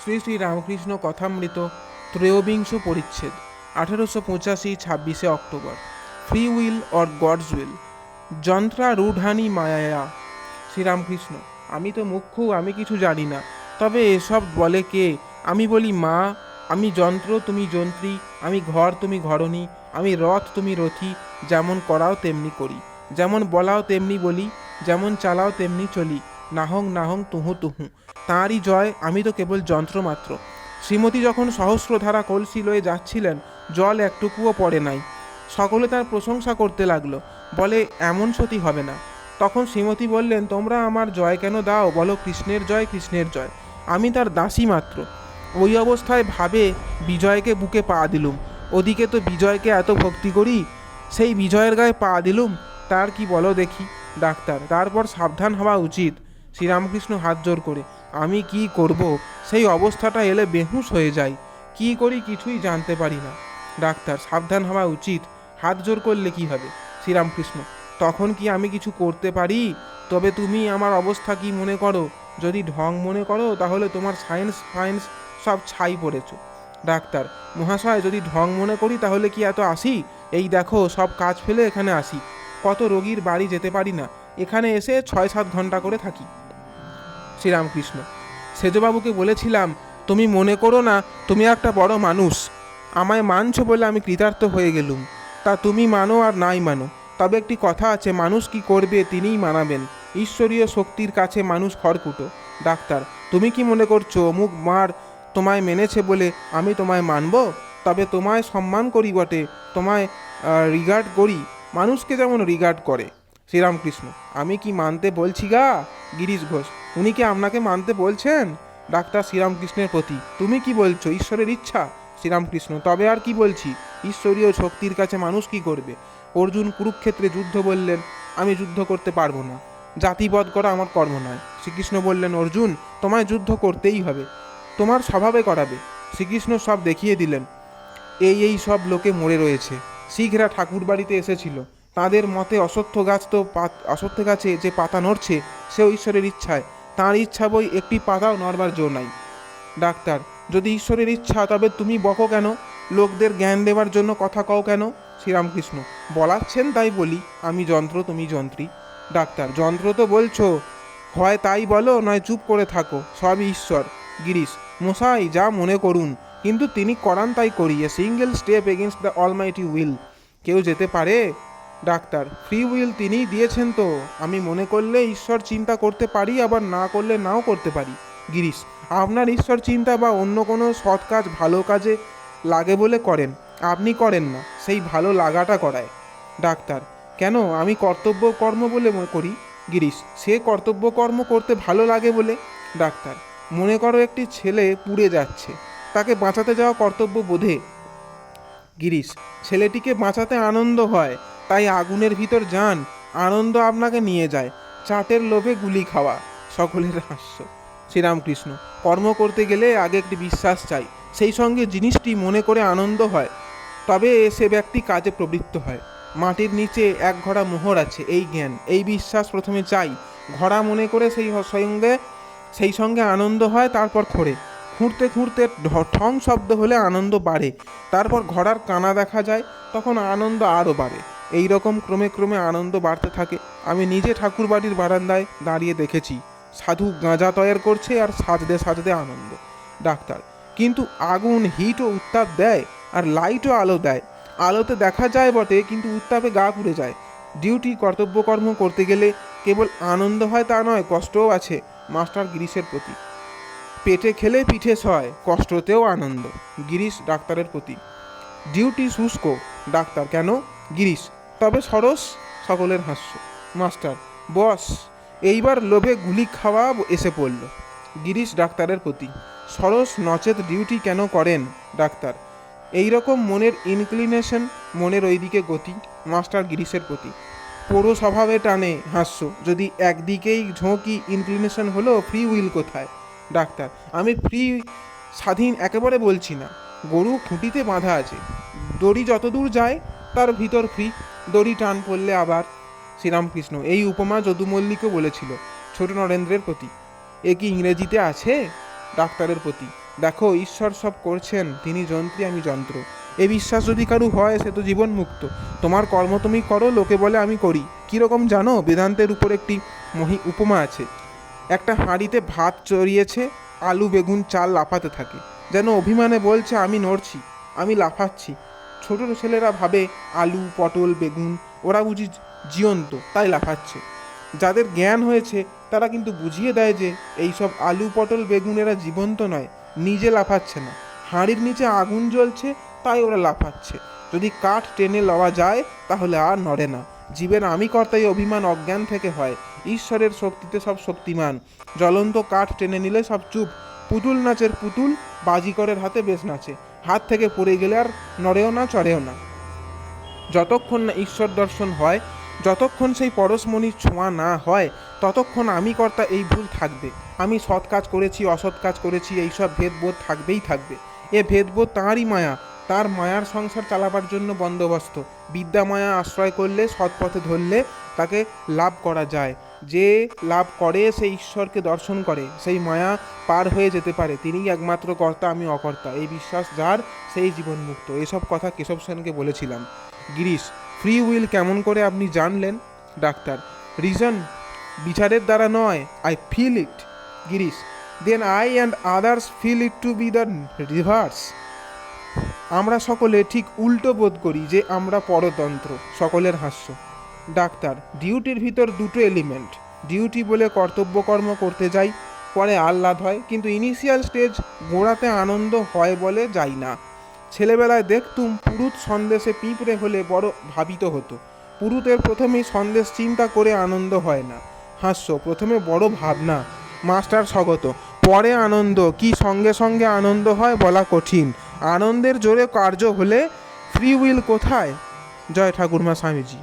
শ্রী শ্রী রামকৃষ্ণ কথামৃত ত্রয়োবিংশ পরিচ্ছেদ 1885 26 অক্টোবর। Free will or God's will, যন্ত্রারূঢ়ানি মায়ায়া। শ্রীরামকৃষ্ণ: আমি তো মুখ্য, আমি কিছু জানি না, তবে এসব বলে কে? আমি বলি মা, আমি যন্ত্র তুমি যন্ত্রী, আমি ঘর তুমি ঘরণী, আমি রথ তুমি রথী। যেমন করাও তেমনি করি, যেমন বলাও তেমনি বলি, যেমন চালাও তেমনি চলি। নাহং নাহং তুহু তুহু, তাঁরই জয়, আমি তো কেবল যন্ত্র মাত্র। শ্রীমতী যখন সহস্রধারা কলসি লয়ে যাচ্ছিলেন, জল একটুকুও পড়ে নাই। সকলে তার প্রশংসা করতে লাগলো, বলে এমন সতী হবে না। তখন শ্রীমতী বললেন, তোমরা আমার জয় কেন দাও? বলো কৃষ্ণের জয়, কৃষ্ণের জয়। আমি তার দাসী মাত্র। ওই অবস্থায় ভাবে বিজয়কে বুকে পা দিলুম। ওদিকে তো বিজয়কে এত ভক্তি করি, সেই বিজয়ের গায়ে পা দিলুম। তার কি বলো দেখি? ডাক্তার: তারপর সাবধান হওয়া উচিত। শ্রীরামকৃষ্ণ হাত জোর করে: আমি কি করব? সেই অবস্থাটা এলে বেহুঁশ হয়ে যাই। কি করি কিছুই জানতে পারি না। ডাক্তার: সাবধান হওয়া উচিত। হাত জোর করলে কি হবে? শ্রীরামকৃষ্ণ: তখন কি আমি কিছু করতে পারি? তবে তুমি আমার অবস্থা কি মনে করো? যদি ঢং মনে করো তাহলে তোমার সায়েন্স ফায়েন্স সব ছাই পড়েছ। ডাক্তার: মহাশয়, যদি ঢং মনে করি তাহলে কি এত আসি? এই দেখো, সব কাজ ফেলে এখানে আসি। কত রোগীর বাড়ি যেতে পারি না, এখানে এসে 6-7 ঘন্টা করে থাকি। শ্রীরামকৃষ্ণ: সেজবাবুকে বলেছিলাম, তুমি মনে করো না তুমি একটা বড় মানুষ, আমায় মানছো বলে আমি কৃতার্থ হয়ে গেলুম। তা তুমি মানো আর নাই মানো, তবে একটি কথা আছে, মানুষ কি করবে তিনিই মানাবেন। ঈশ্বরীয় শক্তির কাছে মানুষ খড়কুটো। ডাক্তার: তুমি কি মনে করছো অমুক মার তোমায় মেনেছে বলে আমি তোমায় মানব? তবে তোমায় সম্মান করি বটে, তোমায় রিগার্ড করি, মানুষকে যেমন রিগার্ড করে। শ্রীরামকৃষ্ণ: আমি কি মানতে বলছি গা? গিরিশ ঘোষ: উনি কি আপনাকে মানতে বলছেন? ডাক্তার শ্রীরামকৃষ্ণের প্রতি: তুমি কি বলছো? ঈশ্বরের ইচ্ছা। শ্রীরামকৃষ্ণ: তবে আর কি বলছি, ঈশ্বরীয় শক্তির কাছে মানুষ কি করবে? অর্জুন কুরুক্ষেত্রে যুদ্ধ বললেন, আমি যুদ্ধ করতে পারবো না, জাতিবধ করা আমার কর্ম নয়। শ্রীকৃষ্ণ বললেন, অর্জুন, তোমায় যুদ্ধ করতেই হবে, তোমার স্বভাবে করাবে। শ্রীকৃষ্ণ সব দেখিয়ে দিলেন। এই সব লোকে মরে রয়েছে। শিখরা ঠাকুর বাড়িতে এসেছিল, তাদের মতে অশ্বত্থ গাছ তো অশ্বত্থ গাছে যে পাতা নড়ছে সেও ঈশ্বরের ইচ্ছায়, তাঁর ইচ্ছা বই একটি পাতাও নড়বার জো নাই। ডাক্তার: যদি ঈশ্বরের ইচ্ছা, তবে তুমি বকো কেন? লোকদের জ্ঞান দেওয়ার জন্য কথা কও কেন? শ্রীরামকৃষ্ণ: বলাচ্ছেন তাই বলি, আমি যন্ত্র তুমি যন্ত্রী। ডাক্তার: যন্ত্র তো বলছো, হয় তাই বলো, নয় চুপ করে থাকো, সবই ঈশ্বর। গিরিশ: মশাই, যা মনে করুন, কিন্তু তিনি করান তাই করি। A single step against the Almighty will, কেউ যেতে পারে? ডাক্তার: ফ্রি উইল তিনিই দিয়েছেন তো, আমি মনে করলে ঈশ্বর চিন্তা করতে পারি, আবার না করলে নাও করতে পারি। গিরিশ: আপনার ঈশ্বর চিন্তা বা অন্য কোনো সৎ কাজ ভালো কাজে লাগে বলে করেন, আপনি করেন না, সেই ভালো লাগাটা করায়। ডাক্তার: কেন? আমি কর্তব্য কর্ম বলে করি। গিরিশ: সে কর্তব্য কর্ম করতে ভালো লাগে বলে। ডাক্তার: মনে করো একটি ছেলে পুড়ে যাচ্ছে, তাকে বাঁচাতে যাওয়া কর্তব্য বোধে। গিরিশ: ছেলেটিকে বাঁচাতে আনন্দ হয়, তাই আগুনের ভিতর যান, আনন্দ আপনাকে নিয়ে যায়, চাটের লোভে গুলি খাওয়া। সকলের হাস্য। শ্রীরামকৃষ্ণ: কর্ম করতে গেলে আগে একটি বিশ্বাস চাই, সেই সঙ্গে জিনিসটি মনে করে আনন্দ হয়, তবে সে ব্যক্তি কাজে প্রবৃত্ত হয়। মাটির নিচে এক ঘড়া মোহর আছে, এই জ্ঞান, এই বিশ্বাস প্রথমে চাই, ঘড়া মনে করে সেই সঙ্গে আনন্দ হয়, তারপর খোঁড়ে, খুঁড়তে খুঁড়তে ঠং শব্দ হলে আনন্দ বাড়ে, তারপর ঘোড়ার কানা দেখা যায়, তখন আনন্দ আরও বাড়ে। এই রকম ক্রমে ক্রমে আনন্দ বাড়তে থাকে। আমি নিজে ঠাকুর বাড়ির বারান্দায় দাঁড়িয়ে দেখেছি, সাধু গাঁজা তৈরি করছে আর সাজতে সাজতে আনন্দ। ডাক্তার: কিন্তু আগুন হিটও উত্তাপ দেয়, আর লাইটও আলো দেয়। আলোতে দেখা যায় বটে, কিন্তু উত্তাপে গা পুড়ে যায়। ডিউটি কর্তব্যকর্ম করতে গেলে কেবল আনন্দ হয় তা নয়, কষ্টও আছে। মাস্টার গিরিশের প্রতি: পেটে খেলে পিঠে সয়, কষ্টতেও আনন্দ। গিরিশ ডাক্তারের প্রতি: ডিউটি শুষ্ক। ডাক্তার: কেন? গিরিশ: তবে সরস। সকলের হাস্য। মাস্টার: বস, এইবার লোভে গুলি খাওয়া এসে পড়ল। গিরিশ ডাক্তারের প্রতি: সরস নচেত ডিউটি কেন করেন? ডাক্তার: এই রকম মনের ইনক্লিনেশন, মনের ওইদিকে গতি। মাস্টার গিরিশের প্রতি: পোড়ো স্বভাবে টানে। হাস্য। যদি একদিকেই ঝোঁকি, ইনক্লিনেশন হলো, ফ্রি উইল কোথায়? ডাক্তার: আমি ফ্রি স্বাধীন একেবারে বলছি না, গরু খুঁটিতে বাঁধা আছে, দড়ি যতদূর যায় তার ভিতর ফ্রি, দড়ি টান পড়লে আবার। শ্রীরামকৃষ্ণ: এই উপমা যদু মল্লিকও বলেছিল। ছোট নরেন্দ্রের প্রতি: এ কি ইংরেজিতে আছে? ডাক্তারের প্রতি: দেখো, ঈশ্বর সব করছেন, তিনি যন্ত্রী, আমি যন্ত্র। এ বিশ্বাস যদি কারু হয়, সে তো জীবন মুক্ত। তোমার কর্ম তুমি করো, লোকে বলে আমি করি। কীরকম জানো, বেদান্তের উপর একটি উপমা আছে। একটা হাঁড়িতে ভাত চড়িয়েছে, আলু বেগুন চাল লাফাতে থাকে, যেন অভিমানে বলছে আমি নড়ছি, আমি লাফাচ্ছি। ছোট ছেলেরা ভাবে আলু পটল বেগুন ওরা বুঝি জীবন্ত, তাই লাফাচ্ছে। যাদের জ্ঞান হয়েছে তারা কিন্তু বুঝিয়ে দেয় যে এইসব আলু পটল বেগুন এরা জীবন্ত নয়, নিজে লাফাচ্ছে না, হাঁড়ির নিচে আগুন জ্বলছে, তাই ওরা লাফাচ্ছে। যদি কাঠ টেনে লওয়া যায় তাহলে আর নড়ে না। জীবের আমি কর্তাই অভিমান অজ্ঞান থেকে হয়, ঈশ্বরের শক্তিতে সব শক্তিমান। জ্বলন্ত কাঠ টেনে নিলে সব চুপ। পুতুল নাচের পুতুল বাজিকরের হাতে বেশ নাচে, হাত থেকে পড়ে গেলে আর নড়েও না চড়েও না। যতক্ষণ না ঈশ্বর দর্শন হয়, যতক্ষণ সেই পরশমণির ছোঁয়া না হয়, ততক্ষণ আমি কর্তা এই ভুল থাকবে। আমি সৎ কাজ করেছি অসৎ কাজ করেছি এইসব ভেদবোধ থাকবেই থাকবে। এ ভেদবোধ তাঁরই মায়া, তার মায়ার সংসার চালাবার জন্য বন্দোবস্ত। বিদ্যা মায়া আশ্রয় করলে, সৎ পথে ধরলে তাকে লাভ করা যায়। যে লাভ করে সে ঈশ্বরকে দর্শন করে, সেই মায়া পার হয়ে যেতে পারে। তিনিই একমাত্র কর্তা, আমি অকর্তা, এই বিশ্বাস যার, সেই জীবন মুক্ত। এসব কথা কেশব সেনকে বলেছিলাম। গিরিশ, ফ্রি উইল কেমন করে আপনি জানলেন? ডাক্তার, রিজন বিচারের দ্বারা নয়, I feel it. Girish, then I and others feel it to be the reverse. আমরা সকলে ঠিক উল্টো বোধ করি যে আমরা পরতন্ত্র। সকলের হাস্য। ডাক্তার, ডিউটির ভিতর দুটো এলিমেন্ট, ডিউটি বলে কর্তব্য কর্ম করতে যাই, পরে আহ্লাদ হয়, কিন্তু ইনিশিয়াল স্টেজ গোড়াতে আনন্দ হয় বলে যাই না। ছেলেবেলায় দেখতুম পুরুত সন্দেশে পিঁপড়ে হলে বড় ভাবিত হতো। পুরুতের প্রথমেই সন্দেশ চিন্তা করে আনন্দ হয় না। হাস্য, প্রথমে বড় ভাবনা, মাস্টার স্বগত, পরে আনন্দ। কি সঙ্গে সঙ্গে আনন্দ হয় বলা কঠিন। আনন্দের জোরে কার্য হলে ফ্রি উইল কোথায়? জয় ঠাকুরমা স্বামীজি।